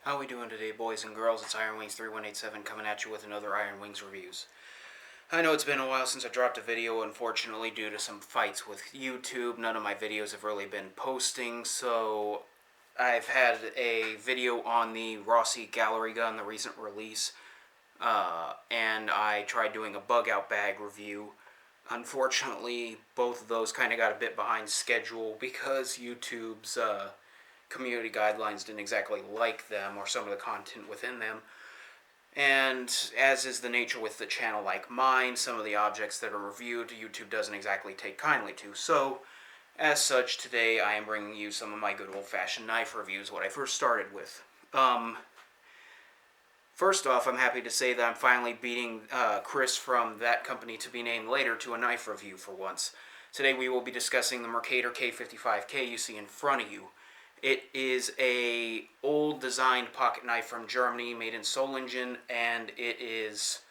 How we doing today, boys and girls? It's Iron Wings 3187 coming at you with another Iron Wings reviews. I know it's been a while since I dropped a video, unfortunately, due to some fights with YouTube. None of my videos have really been posting, so I've had a video on the Rossi Gallery gun, the recent release, and I tried doing a bug out bag review. Unfortunately, both of those kind of got a bit behind schedule because YouTube's community guidelines didn't exactly like them or some of the content within them. And as is the nature with the channel like mine, some of the objects that are reviewed, YouTube doesn't exactly take kindly to. So, as such, today I am bringing you some of my good old-fashioned knife reviews, what I first started with. First off, I'm happy to say that I'm finally beating Chris from that company to be named later to a knife review for once. Today we will be discussing the Mercator K55K you see in front of you. It is a old designed pocket knife from Germany made in Solingen, and it is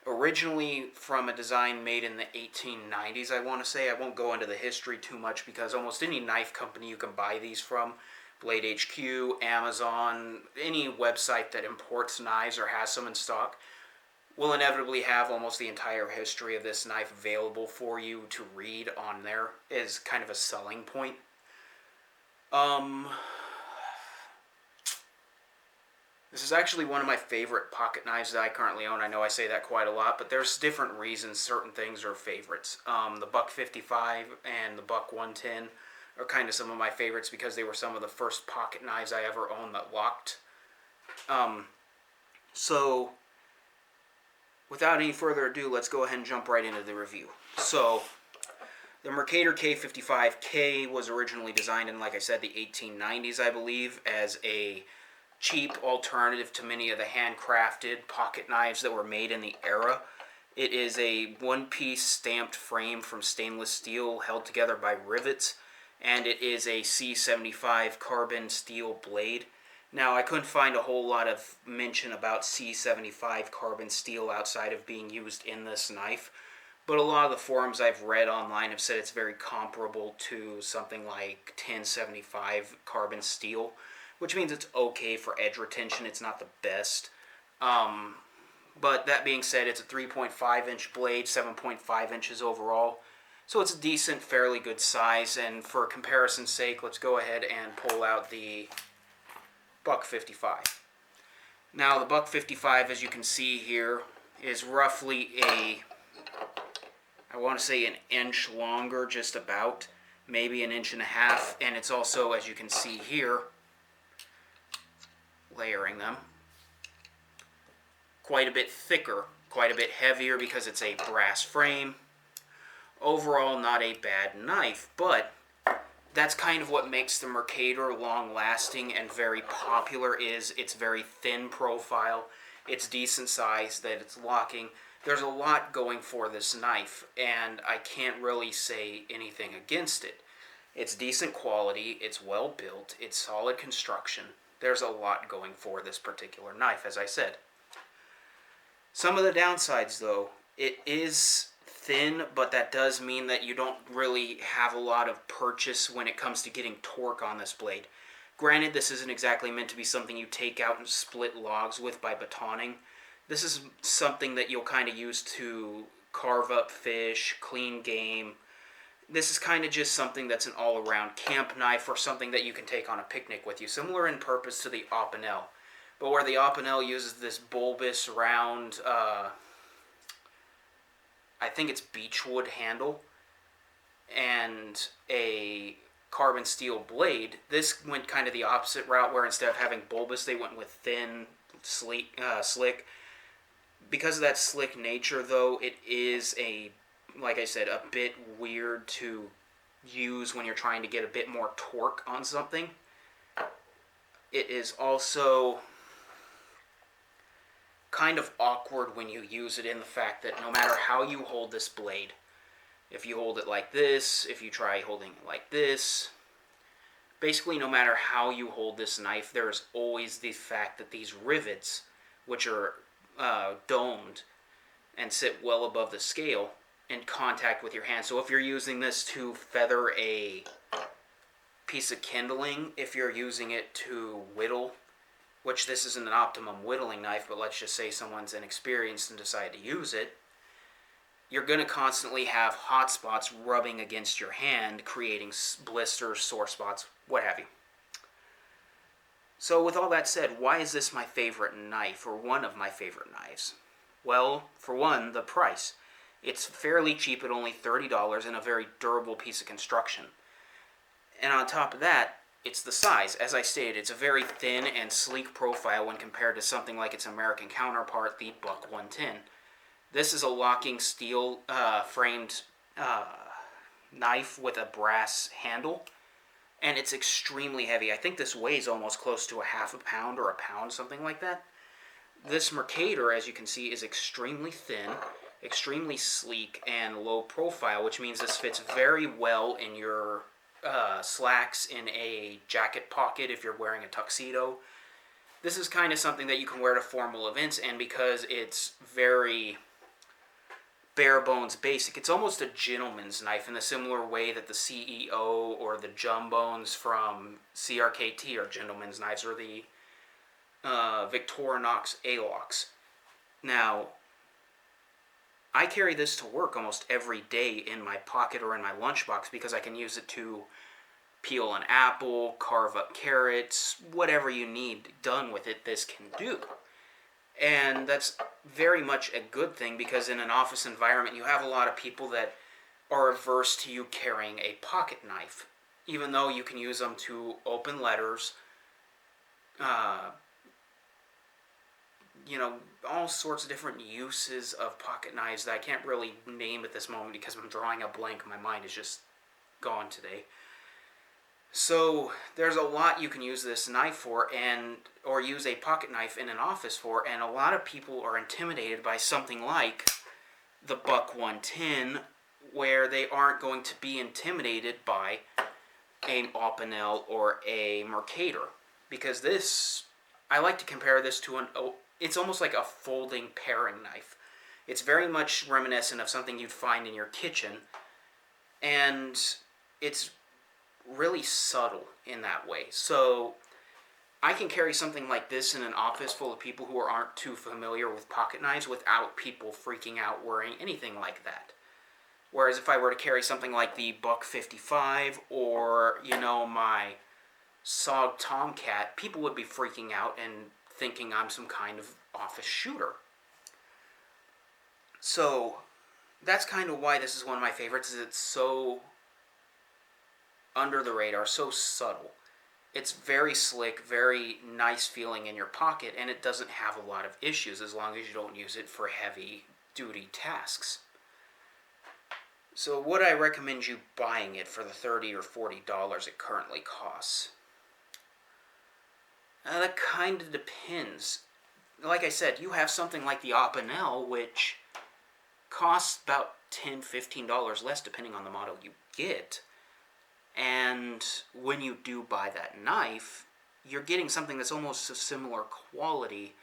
originally from a design made in the 1890s, I want to say. I won't go into the history too much because almost any knife company you can buy these from, Blade HQ, Amazon, any website that imports knives or has some in stock, will inevitably have almost the entire history of this knife available for you to read on there. It is kind of a selling point. This is actually one of my favorite pocket knives that I currently own. I know I say that quite a lot, but there's different reasons certain things are favorites. The Buck 55 and the Buck 110 are kind of some of my favorites because they were some of the first pocket knives I ever owned that locked. So, without any further ado, let's go ahead and jump right into the review. So, the Mercator K55K was originally designed in, like I said, the 1890s, I believe, as a cheap alternative to many of the handcrafted pocket knives that were made in the era. It is a one-piece stamped frame from stainless steel held together by rivets, and it is a C75 carbon steel blade. Now, I couldn't find a whole lot of mention about C75 carbon steel outside of being used in this knife, but a lot of the forums I've read online have said it's very comparable to something like 1075 carbon steel, which means it's okay for edge retention. It's not the best. But that being said, it's a 3.5-inch blade, 7.5 inches overall. So it's a decent, fairly good size. And for comparison's sake, let's go ahead and pull out the Buck 55. Now, the Buck 55, as you can see here, is roughly I want to say an inch longer, just about, maybe an inch and a half, and it's also, as you can see here, layering them, quite a bit thicker, quite a bit heavier because it's a brass frame. Overall, not a bad knife, but that's kind of what makes the Mercator long-lasting and very popular is its very thin profile, its decent size, that it's locking. There's a lot going for this knife, and I can't really say anything against it. It's decent quality, it's well built, it's solid construction. There's a lot going for this particular knife, as I said. Some of the downsides, though, it is thin, but that does mean that you don't really have a lot of purchase when it comes to getting torque on this blade. Granted, this isn't exactly meant to be something you take out and split logs with by batoning. This is something that you'll kind of use to carve up fish, clean game. This is kind of just something that's an all-around camp knife or something that you can take on a picnic with you. Similar in purpose to the Opinel. But where the Opinel uses this bulbous, round, I think it's beechwood handle, and a carbon steel blade, this went kind of the opposite route where instead of having bulbous, they went with thin, slick. Because of that slick nature, though, it is like I said, a bit weird to use when you're trying to get a bit more torque on something. It is also kind of awkward when you use it in the fact that no matter how you hold this blade, if you hold it like this, if you try holding it like this, basically no matter how you hold this knife, there is always the fact that these rivets, which are domed and sit well above the scale, in contact with your hand. So if you're using this to feather a piece of kindling, if you're using it to whittle which this isn't an optimum whittling knife, but let's just say someone's inexperienced and decide to use it, you're going to constantly have hot spots rubbing against your hand, creating blisters, sore spots, what have you. So with all that said, why is this my favorite knife, or one of my favorite knives? Well, for one, the price. It's fairly cheap at only $30 and a very durable piece of construction. And on top of that, it's the size. As I stated, it's a very thin and sleek profile when compared to something like its American counterpart, the Buck 110. This is a locking steel framed knife with a brass handle, and it's extremely heavy. I think this weighs almost close to a half a pound or a pound, something like that. This Mercator, as you can see, is extremely thin, extremely sleek, and low profile, which means this fits very well in your slacks, in a jacket pocket if you're wearing a tuxedo. This is kind of something that you can wear to formal events, and because it's very bare bones basic, it's almost a gentleman's knife in the similar way that the CEO or the Jumbones from CRKT are gentleman's knives, or the Victorinox A-locks. Now, I carry this to work almost every day in my pocket or in my lunchbox because I can use it to peel an apple, carve up carrots, whatever you need done with it, this can do. And that's very much a good thing, because in an office environment you have a lot of people that are averse to you carrying a pocket knife, even though you can use them to open letters, all sorts of different uses of pocket knives that I can't really name at this moment because I'm drawing a blank. My mind is just gone today. So there's a lot you can use this knife for, or use a pocket knife in an office for, and a lot of people are intimidated by something like the Buck 110, where they aren't going to be intimidated by an Opinel or a Mercator, because this, I like to compare this to it's almost like a folding paring knife. It's very much reminiscent of something you'd find in your kitchen, and it's really subtle in that way. So I can carry something like this in an office full of people who aren't too familiar with pocket knives without people freaking out wearing anything like that. Whereas if I were to carry something like the Buck 55 or, my SOG Tomcat, people would be freaking out and thinking I'm some kind of office shooter. So that's kind of why this is one of my favorites, is it's so under the radar, so subtle. It's very slick, very nice feeling in your pocket, and it doesn't have a lot of issues as long as you don't use it for heavy duty tasks. So would I recommend you buying it for the $30 or $40 it currently costs? That kind of depends. Like I said, you have something like the Opinel, which costs about $10, $15 less depending on the model you get. And when you do buy that knife, you're getting something that's almost a similar quality,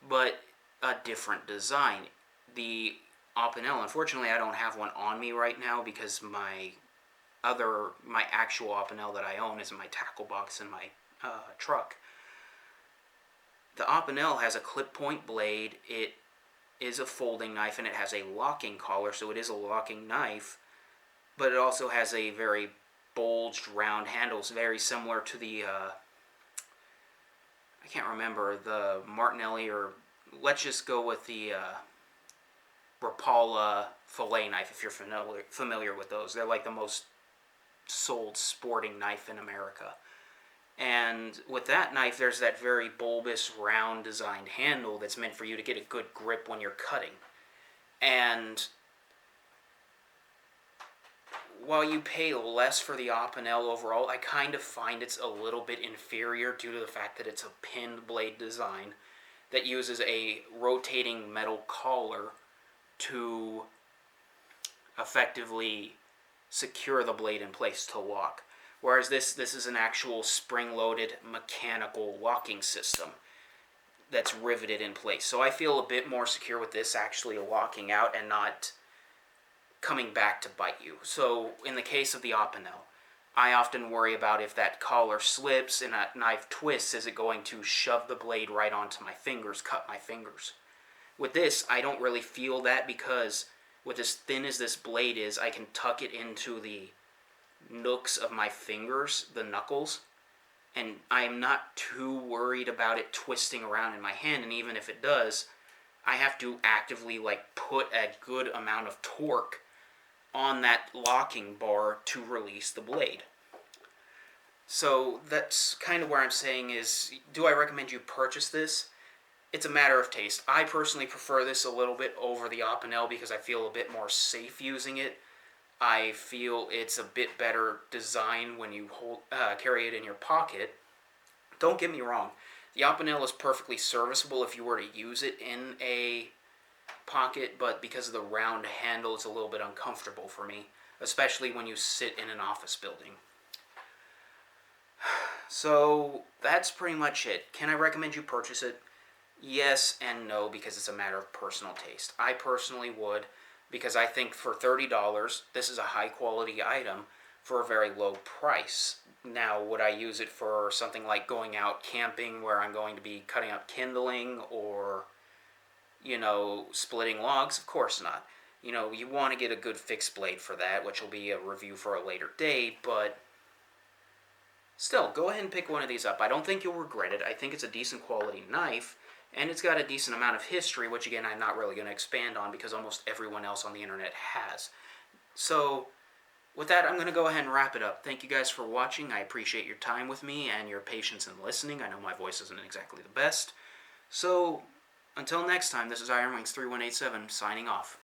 but a different design. The Opinel, unfortunately, I don't have one on me right now because my actual Opinel that I own is in my tackle box in my truck. The Opinel has a clip point blade. It is a folding knife, and it has a locking collar, so it is a locking knife. But it also has a very bulged round handles, very similar to the, I can't remember, the Martinelli, or let's just go with the Rapala fillet knife, if you're familiar with those. They're like the most sold sporting knife in America. And with that knife, there's that very bulbous, round designed handle that's meant for you to get a good grip when you're cutting. And while you pay less for the Opinel overall, I kind of find it's a little bit inferior due to the fact that it's a pinned blade design that uses a rotating metal collar to effectively secure the blade in place to lock. Whereas this is an actual spring-loaded mechanical locking system that's riveted in place. So I feel a bit more secure with this actually locking out and not coming back to bite you. So in the case of the Opinel, I often worry about if that collar slips and that knife twists, is it going to shove the blade right onto my fingers, cut my fingers? With this, I don't really feel that, because with as thin as this blade is, I can tuck it into the nooks of my fingers, the knuckles, and I'm not too worried about it twisting around in my hand. And even if it does, I have to actively put a good amount of torque on that locking bar to release the blade. So that's kind of where I'm saying is, do I recommend you purchase this? It's a matter of taste. I personally prefer this a little bit over the Opinel because I feel a bit more safe using it. I feel it's a bit better design when you carry it in your pocket. Don't get me wrong, the Opinel is perfectly serviceable if you were to use it in a pocket, but because of the round handle, it's a little bit uncomfortable for me, especially when you sit in an office building. So that's pretty much it. Can I recommend you purchase it? Yes and no, because it's a matter of personal taste. I personally would, because I think for $30, this is a high quality item for a very low price. Now, would I use it for something like going out camping where I'm going to be cutting up kindling or, splitting logs? Of course not. You want to get a good fixed blade for that, which will be a review for a later date, but still, go ahead and pick one of these up. I don't think you'll regret it. I think it's a decent quality knife, and it's got a decent amount of history, which again, I'm not really going to expand on because almost everyone else on the internet has. So, with that, I'm going to go ahead and wrap it up. Thank you guys for watching. I appreciate your time with me and your patience in listening. I know my voice isn't exactly the best. So, until next time, this is Ironwings3187 signing off.